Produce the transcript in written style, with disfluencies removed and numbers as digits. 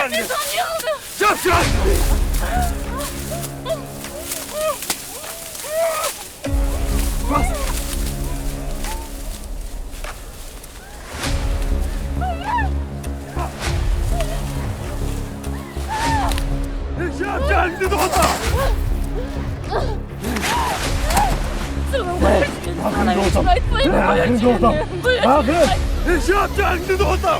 geldi. Çap şuraya. Bas. Çap geldi de orada. Bakın de orada. Bakın de orada. Bakın. Çap geldi de orada.